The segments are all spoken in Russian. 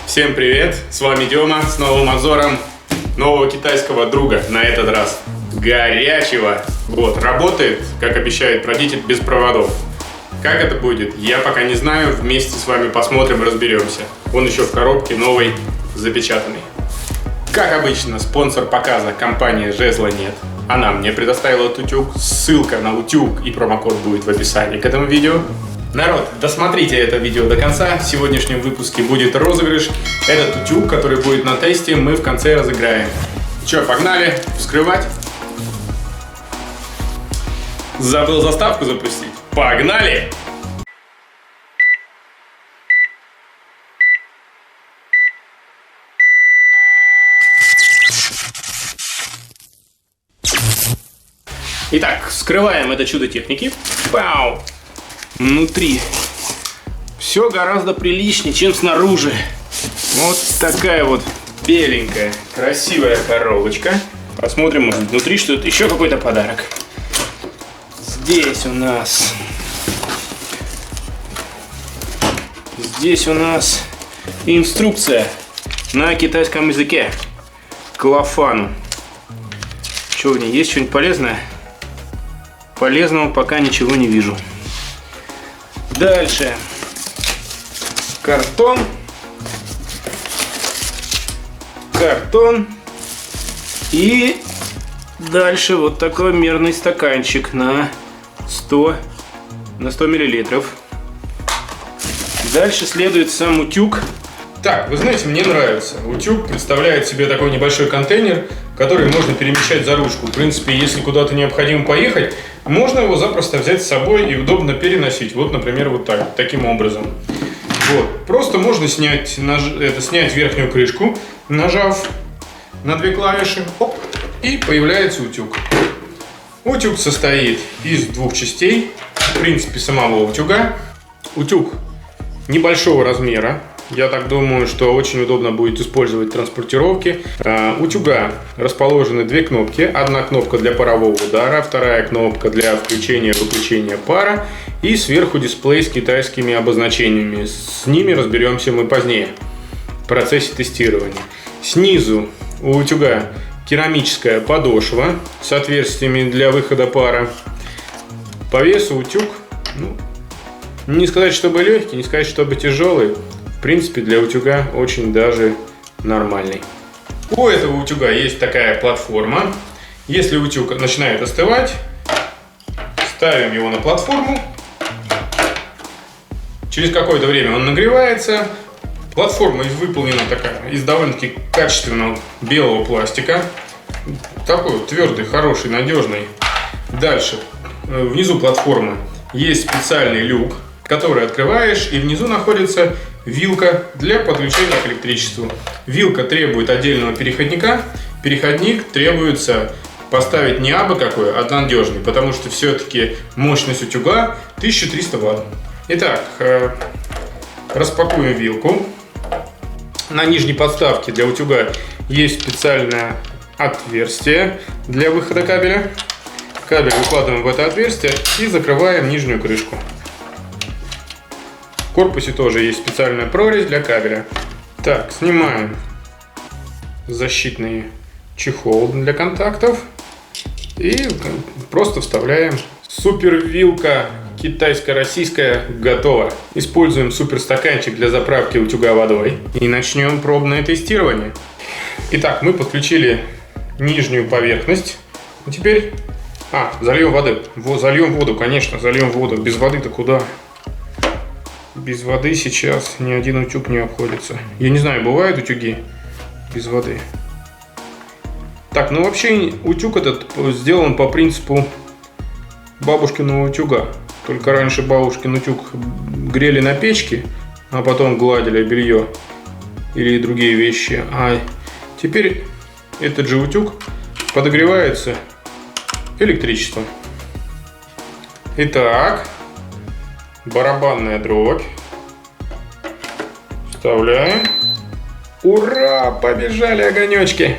Всем привет, с вами Дема с новым обзором нового китайского друга, на этот раз горячего. Вот, работает, как обещает родитель, без проводов. Как это будет, я пока не знаю, вместе с вами посмотрим, разберемся. Он еще в коробке новый, запечатанный. Как обычно, спонсор показа компания Жезла Нет. Она мне предоставила этот утюг, ссылка на утюг и промокод будет в описании к этому видео. Народ, досмотрите это видео до конца, в сегодняшнем выпуске будет розыгрыш. Этот утюг, который будет на тесте, мы в конце разыграем. Че, погнали вскрывать? Забыл заставку запустить? Погнали! Итак, вскрываем это чудо техники. Пау! Внутри все гораздо приличнее, чем снаружи. Вот такая вот беленькая, красивая коробочка. Посмотрим, может, внутри что-то еще какой-то подарок. Здесь у нас инструкция на китайском языке к лафану. Что в ней есть, что-нибудь полезное? Полезного пока ничего не вижу. Дальше картон и дальше вот такой мерный стаканчик на 100 миллилитров. Дальше следует сам утюг. Так, вы знаете, мне нравится. Утюг представляет себе такой небольшой контейнер, который можно перемещать за ручку. В принципе, если куда-то необходимо поехать, можно его запросто взять с собой и удобно переносить. Вот, например, вот так, таким образом. Вот. Просто можно снять верхнюю крышку, нажав на две клавиши, оп, и появляется утюг. Утюг состоит из двух частей, в принципе, самого утюга. Утюг небольшого размера. Я так думаю, что очень удобно будет использовать в транспортировке. У утюга расположены две кнопки. Одна кнопка для парового удара, вторая кнопка для включения-выключения пара. И сверху дисплей с китайскими обозначениями. С ними разберемся мы позднее в процессе тестирования. Снизу у утюга керамическая подошва с отверстиями для выхода пара. По весу утюг, не сказать, чтобы легкий, не сказать, чтобы тяжелый. В принципе, для утюга очень даже нормальный. У этого утюга есть такая платформа. Если утюг начинает остывать, ставим его на платформу. Через какое-то время он нагревается. Платформа выполнена из довольно-таки качественного белого пластика. Такой твердый, хороший, надежный. Дальше. Внизу платформы есть специальный люк, который открываешь, и внизу находится вилка для подключения к электричеству. Вилка требует отдельного переходника. Переходник требуется поставить не абы какой, а надежный, потому что все-таки мощность утюга 1300 Вт. Итак, распакуем вилку. На нижней подставке для утюга есть специальное отверстие для выхода кабеля. Кабель выкладываем в это отверстие и закрываем нижнюю крышку. В корпусе тоже есть специальная прорезь для кабеля. Так, снимаем защитный чехол для контактов и просто вставляем. Супер вилка китайско-российская готова. Используем супер стаканчик для заправки утюга водой и начнем пробное тестирование. Итак, мы подключили нижнюю поверхность. А теперь зальем воды. Зальем воду, конечно, зальем воду. Без воды-то куда? Без воды сейчас ни один утюг не обходится. Я не знаю, бывают утюги без воды. Так, вообще утюг этот сделан по принципу бабушкиного утюга. Только раньше бабушкин утюг грели на печке, а потом гладили белье или другие вещи. А теперь этот же утюг подогревается электричеством. Итак, барабанная дробь. Вставляем. Ура! Побежали огонечки!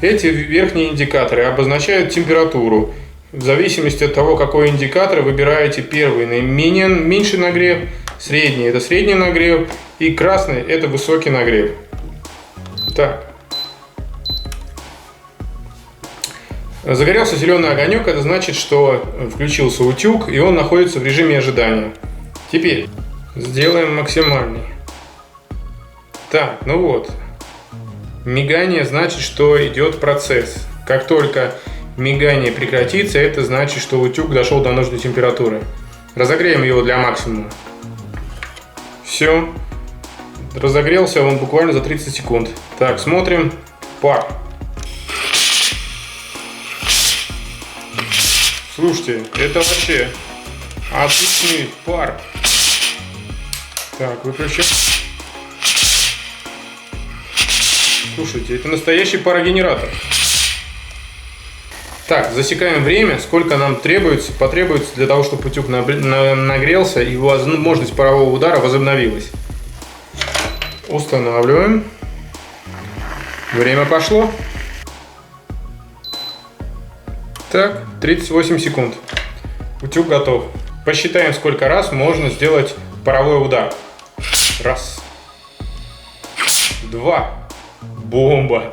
Эти верхние индикаторы обозначают температуру. В зависимости от того, какой индикатор выбираете первый, меньший нагрев, средний – это средний нагрев, и красный – это высокий нагрев. Так. Загорелся зеленый огонек, это значит, что включился утюг, и он находится в режиме ожидания. Теперь сделаем максимальный. Так, ну вот. Мигание значит, что идет процесс. Как только мигание прекратится, это значит, что утюг дошел до нужной температуры. Разогреем его для максимума. Все. Разогрелся он буквально за 30 секунд. Так, смотрим. Пар. Слушайте, это вообще отличный пар. Так, выключим. Слушайте, это настоящий парогенератор. Так, засекаем время, сколько нам потребуется для того, чтобы утюг нагрелся и возможность парового удара возобновилась. Устанавливаем. Время пошло. Так, 38 секунд. Утюг готов. Посчитаем, сколько раз можно сделать паровой удар. Раз. Два. Бомба.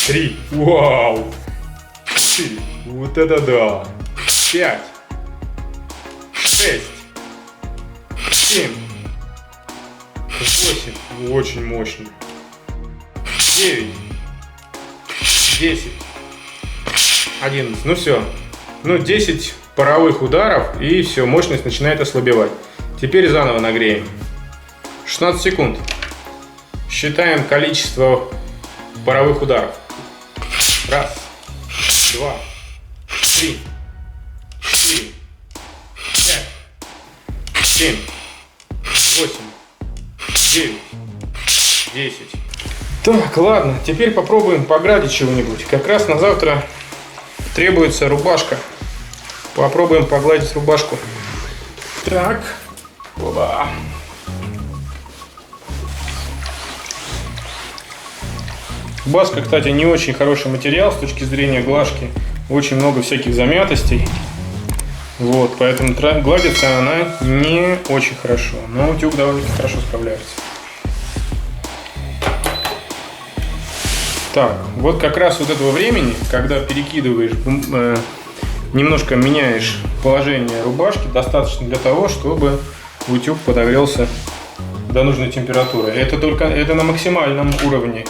Три. Вау. Четыре. Вот это да. 5. 6. 7. 8. Очень мощно. 9. 10. 11. Ну все. Ну 10 паровых ударов, и все, мощность начинает ослабевать. Теперь заново нагреем. 16 секунд. Считаем количество паровых ударов. Раз. 2. 3. 4. 5. 7. 8. 9. 10. Так, ладно, теперь попробуем погладить чего-нибудь. Как раз на завтра требуется рубашка. Попробуем погладить рубашку. Так. Оба. Баска, кстати, не очень хороший материал с точки зрения глажки. Очень много всяких замятостей. Вот, поэтому гладится она не очень хорошо. Но утюг довольно хорошо справляется. Так, вот как раз вот этого времени, когда перекидываешь, немножко меняешь положение рубашки, достаточно для того, чтобы утюг подогрелся до нужной температуры. Это на максимальном уровне.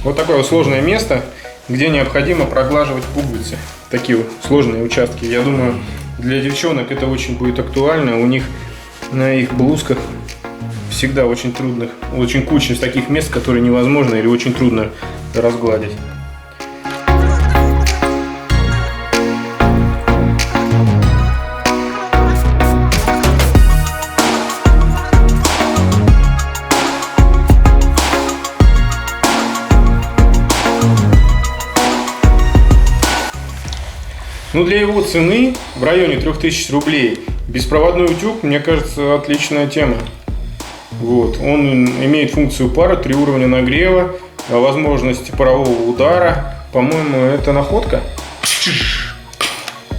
Вот такое вот сложное место, где необходимо проглаживать пуговицы. Такие вот сложные участки. Я думаю, для девчонок это очень будет актуально. У них на их блузках всегда очень трудных, очень куча таких мест, которые невозможно или очень трудно разгладить. Ну, для его цены в районе 3000 рублей беспроводной утюг, мне кажется, отличная тема. Вот. Он имеет функцию пара, 3 уровня нагрева, возможность парового удара. По-моему, это находка.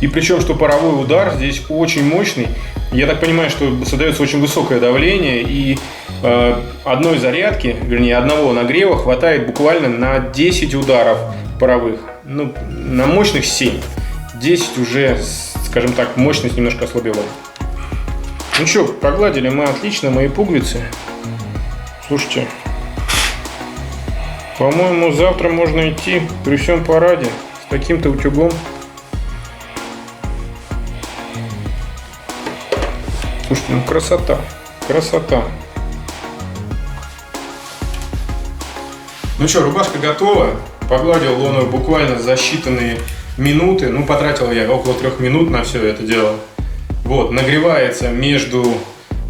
И причем, что паровой удар здесь очень мощный. Я так понимаю, что создается очень высокое давление, и одной зарядки, вернее, одного нагрева хватает буквально на 10 ударов паровых. Ну, на мощных 7. 10 уже, скажем так, мощность немножко ослабевает. Ну что, прогладили мы отлично мои пуговицы. Слушайте, по-моему, завтра можно идти при всем параде с таким-то утюгом. Слушайте, ну красота, красота. Ну что, рубашка готова. Погладил он ее буквально за считанные минуты. Ну, потратил я около 3 минут на все это дело. Вот, нагревается между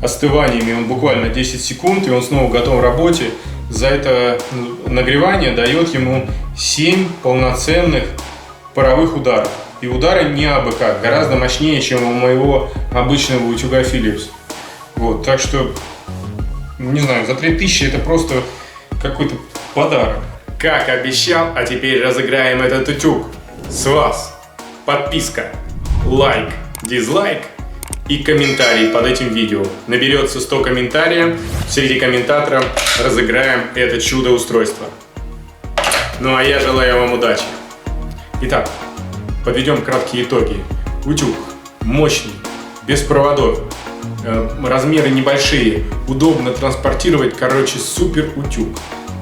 остываниями он буквально 10 секунд, и он снова готов к работе. За это нагревание дает ему 7 полноценных паровых ударов. И удары не абы как, гораздо мощнее, чем у моего обычного утюга Philips. Вот, так что, не знаю, за 3000 это просто какой-то подарок. Как обещал, а теперь разыграем этот утюг. С вас подписка, лайк, дизлайк и комментарий под этим видео. Наберется 100 комментариев, среди комментаторов разыграем это чудо-устройство. Ну а я желаю вам удачи. Итак, подведем краткие итоги. Утюг мощный, без проводов, размеры небольшие, удобно транспортировать, короче, супер утюг.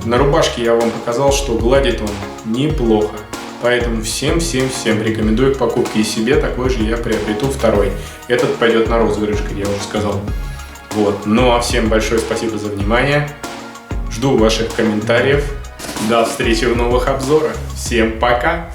На рубашке я вам показал, что гладит он неплохо. Поэтому всем рекомендую к покупке, и себе такой же я приобрету второй. Этот пойдет на розыгрыш, как я уже сказал. Вот. Ну а всем большое спасибо за внимание. Жду ваших комментариев. До встречи в новых обзорах. Всем пока!